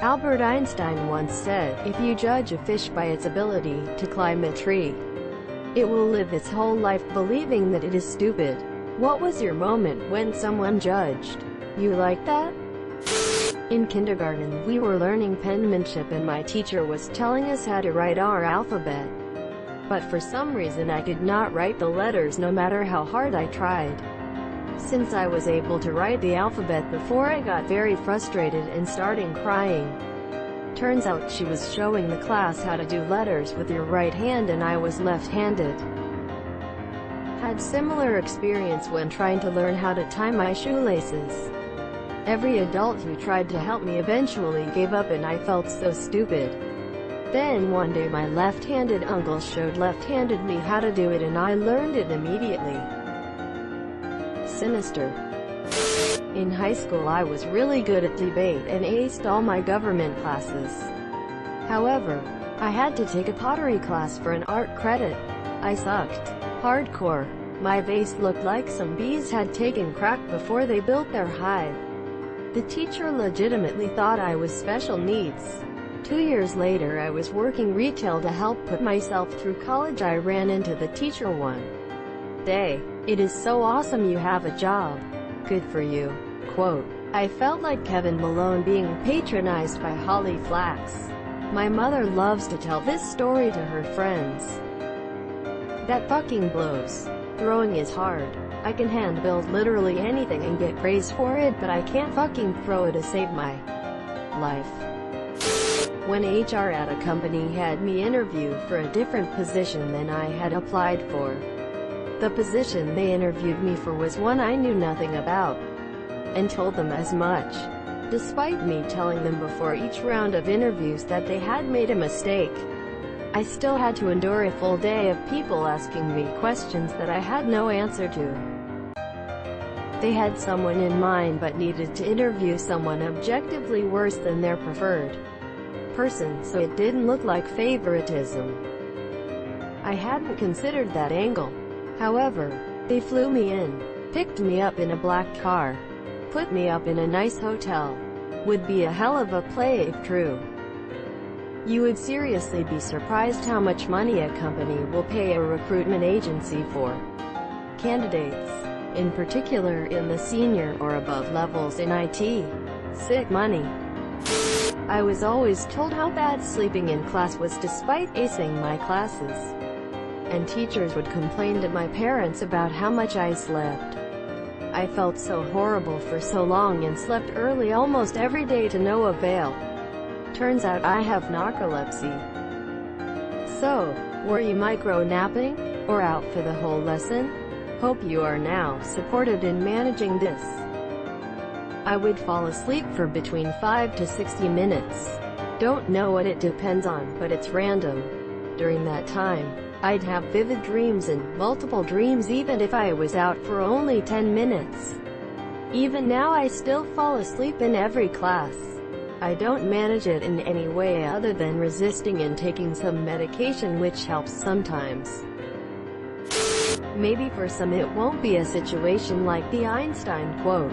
Albert Einstein once said, if you judge a fish by its ability to climb a tree, it will live its whole life believing that it is stupid. What was your moment when someone judged you like that? In kindergarten, we were learning penmanship and my teacher was telling us how to write our alphabet. But for some reason I could not write the letters no matter how hard I tried. Since I was able to write the alphabet before, I got very frustrated and started crying. Turns out she was showing the class how to do letters with your right hand and I was left-handed. Had similar experience when trying to learn how to tie my shoelaces. Every adult who tried to help me eventually gave up and I felt so stupid. Then one day my left-handed uncle showed left-handed me how to do it and I learned it immediately. Sinister. In high school I was really good at debate and aced all my government classes. However, I had to take a pottery class for an art credit. I sucked. Hardcore. My vase looked like some bees had taken crack before they built their hive. The teacher legitimately thought I was special needs. 2 years later I was working retail to help put myself through college. I ran into the teacher one day. "It is so awesome you have a job. Good for you." Quote. I felt like Kevin Malone being patronized by Holly Flax. My mother loves to tell this story to her friends. That fucking blows. Throwing is hard. I can hand build literally anything and get praised for it, but I can't fucking throw it to save my life. When HR at a company had me interview for a different position than I had applied for. The position they interviewed me for was one I knew nothing about, and told them as much. Despite me telling them before each round of interviews that they had made a mistake, I still had to endure a full day of people asking me questions that I had no answer to. They had someone in mind but needed to interview someone objectively worse than their preferred person, so it didn't look like favoritism. I hadn't considered that angle. However, they flew me in, picked me up in a black car, put me up in a nice hotel. Would be a hell of a play if true. You would seriously be surprised how much money a company will pay a recruitment agency for candidates, in particular in the senior or above levels in IT. Sick money. I was always told how bad sleeping in class was despite acing my classes. And teachers would complain to my parents about how much I slept. I felt so horrible for so long and slept early almost every day to no avail. Turns out I have narcolepsy. So, were you micro-napping? Or out for the whole lesson? Hope you are now supported in managing this. I would fall asleep for between 5 to 60 minutes. Don't know what it depends on, but it's random. During that time, I'd have vivid dreams and multiple dreams even if I was out for only 10 minutes. Even now I still fall asleep in every class. I don't manage it in any way other than resisting and taking some medication, which helps sometimes. Maybe for some it won't be a situation like the Einstein quote.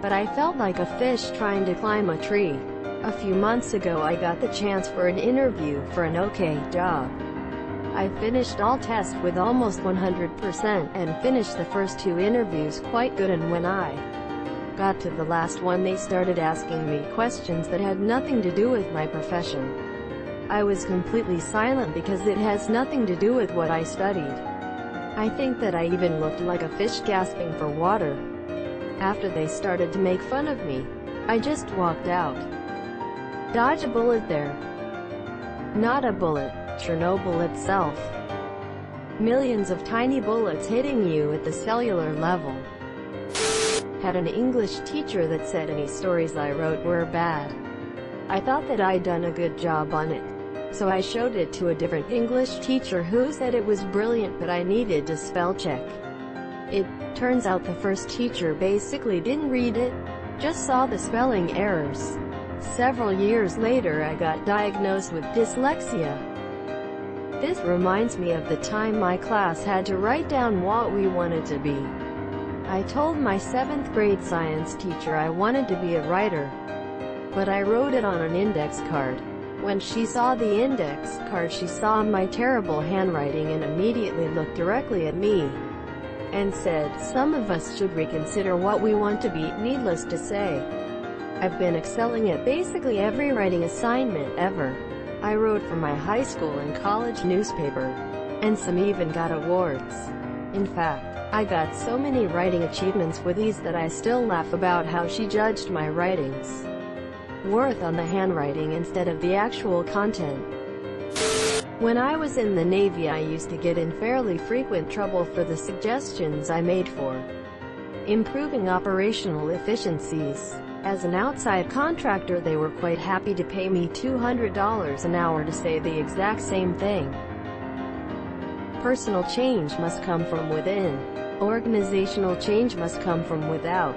But I felt like a fish trying to climb a tree. A few months ago I got the chance for an interview for an okay job. I finished all tests with almost 100% and finished the first 2 interviews quite good, and when I got to the last one they started asking me questions that had nothing to do with my profession. I was completely silent because it has nothing to do with what I studied. I think that I even looked like a fish gasping for water. After they started to make fun of me, I just walked out. Dodge a bullet there. Not a bullet. Chernobyl itself. Millions of tiny bullets hitting you at the cellular level. Had an English teacher that said any stories I wrote were bad. I thought that I'd done a good job on it. So I showed it to a different English teacher who said it was brilliant, but I needed to spell check. It turns out the first teacher basically didn't read it, just saw the spelling errors. Several years later I got diagnosed with dyslexia. This reminds me of the time my class had to write down what we wanted to be. I told my 7th grade science teacher I wanted to be a writer. but I wrote it on an index card. When she saw the index card, she saw my terrible handwriting and immediately looked directly at me and said, "Some of us should reconsider what we want to be." Needless to say, I've been excelling at basically every writing assignment ever. I wrote for my high school and college newspaper, and some even got awards. In fact, I got so many writing achievements with these that I still laugh about how she judged my writings worth on the handwriting instead of the actual content. When I was in the Navy, I used to get in fairly frequent trouble for the suggestions I made for improving operational efficiencies. As an outside contractor, they were quite happy to pay me $200 an hour to say the exact same thing. Personal change must come from within. Organizational change must come from without.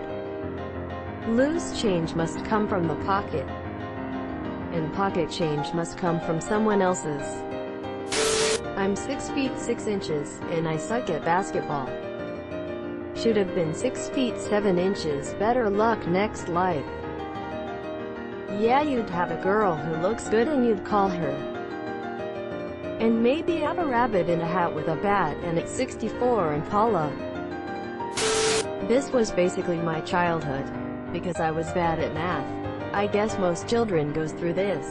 Loose change must come from the pocket. And pocket change must come from someone else's. I'm 6 feet 6 inches, and I suck at basketball. Should have been 6 feet 7 inches. Better luck next life. Yeah, you'd have a girl who looks good and you'd call her. And maybe have a rabbit in a hat with a bat, and it's 64 Impala. This was basically my childhood, because I was bad at math. I guess most children goes through this,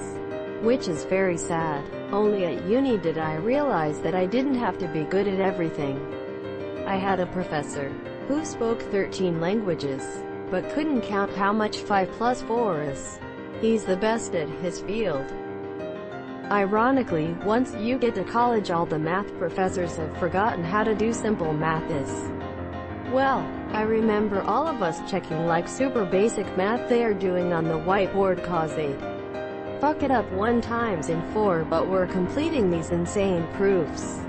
which is very sad. Only at uni did I realize that I didn't have to be good at everything. I had a professor who spoke 13 languages, but couldn't count how much 5 plus 4 is. He's the best at his field. Ironically, once you get to college, all the math professors have forgotten how to do simple math is. Well, I remember all of us checking like super basic math they are doing on the whiteboard cause they'd fuck it up 1 times in 4, but we're completing these insane proofs.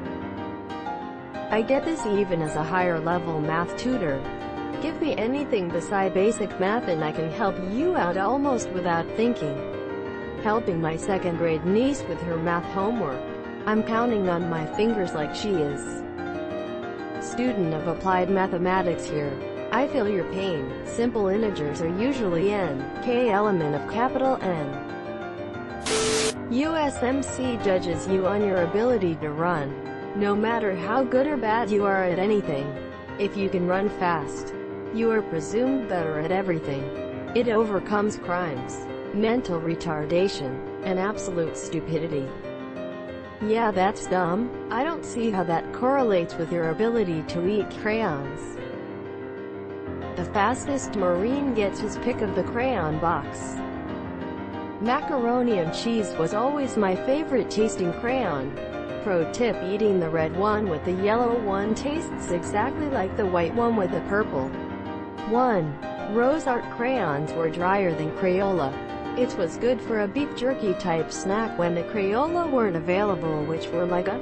I get this even as a higher level math tutor. Give me anything beside basic math and I can help you out almost without thinking. Helping my 2nd grade niece with her math homework. I'm counting on my fingers like she is. Student of applied mathematics here. I feel your pain. Simple integers are usually n, k element of capital N. USMC judges you on your ability to run. No matter how good or bad you are at anything, if you can run fast, you are presumed better at everything. It overcomes crimes, mental retardation, and absolute stupidity. Yeah, that's dumb. I don't see how that correlates with your ability to eat crayons. The fastest Marine gets his pick of the crayon box. Macaroni and cheese was always my favorite tasting crayon. Pro tip: eating the red one with the yellow one tastes exactly like the white one with the purple one. Rose art crayons were drier than Crayola. It was good for a beef jerky type snack when the Crayola weren't available, which were like a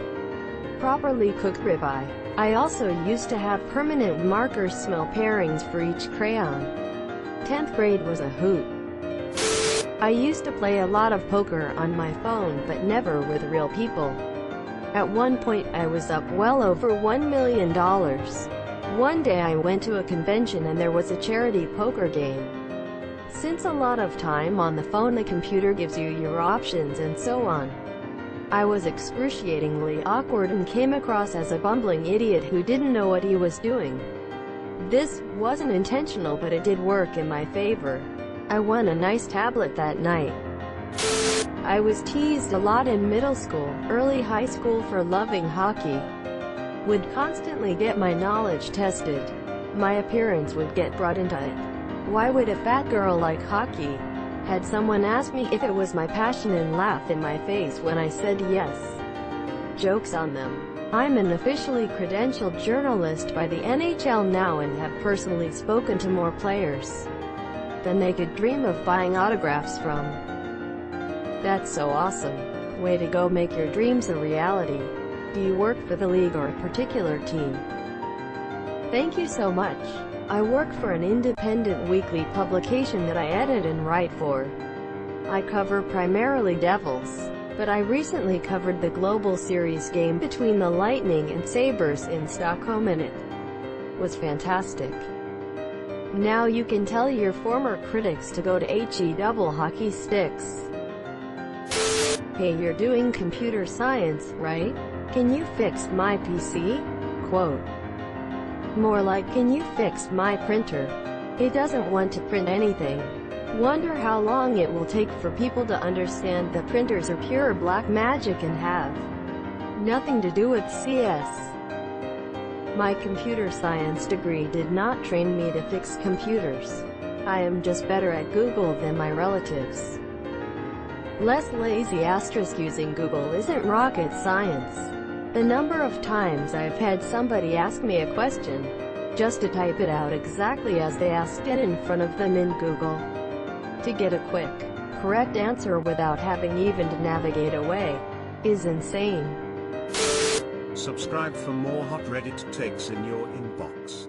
properly cooked ribeye. I also used to have permanent marker smell pairings for each crayon. 10th grade was a hoot. I used to play a lot of poker on my phone, but never with real people. At one point I was up well over $1 million. One day I went to a convention and there was a charity poker game. Since a lot of time on the phone, the computer gives you your options and so on. I was excruciatingly awkward and came across as a bumbling idiot who didn't know what he was doing. This wasn't intentional, but it did work in my favor. I won a nice tablet that night. I was teased a lot in middle school, early high school for loving hockey. Would constantly get my knowledge tested. My appearance would get brought into it. Why would a fat girl like hockey? Had someone asked me if it was my passion and laugh in my face when I said yes. Joke's on them. I'm an officially credentialed journalist by the NHL now and have personally spoken to more players than they could dream of buying autographs from. That's so awesome. Way to go, make your dreams a reality. Do you work for the league or a particular team? Thank you so much. I work for an independent weekly publication that I edit and write for. I cover primarily Devils, but I recently covered the Global Series game between the Lightning and Sabres in Stockholm and it was fantastic. Now you can tell your former critics to go to HE double hockey sticks. Hey, you're doing computer science, right? Can you fix my PC? Quote. More like, can you fix my printer? It doesn't want to print anything. Wonder how long it will take for people to understand that printers are pure black magic and have nothing to do with CS. My computer science degree did not train me to fix computers. I am just better at Google than my relatives. Less lazy. Using Google isn't rocket science. The number of times I've had somebody ask me a question, just to type it out exactly as they asked it in front of them in Google, to get a quick, correct answer without having even to navigate away, is insane. Subscribe for more hot Reddit takes in your inbox.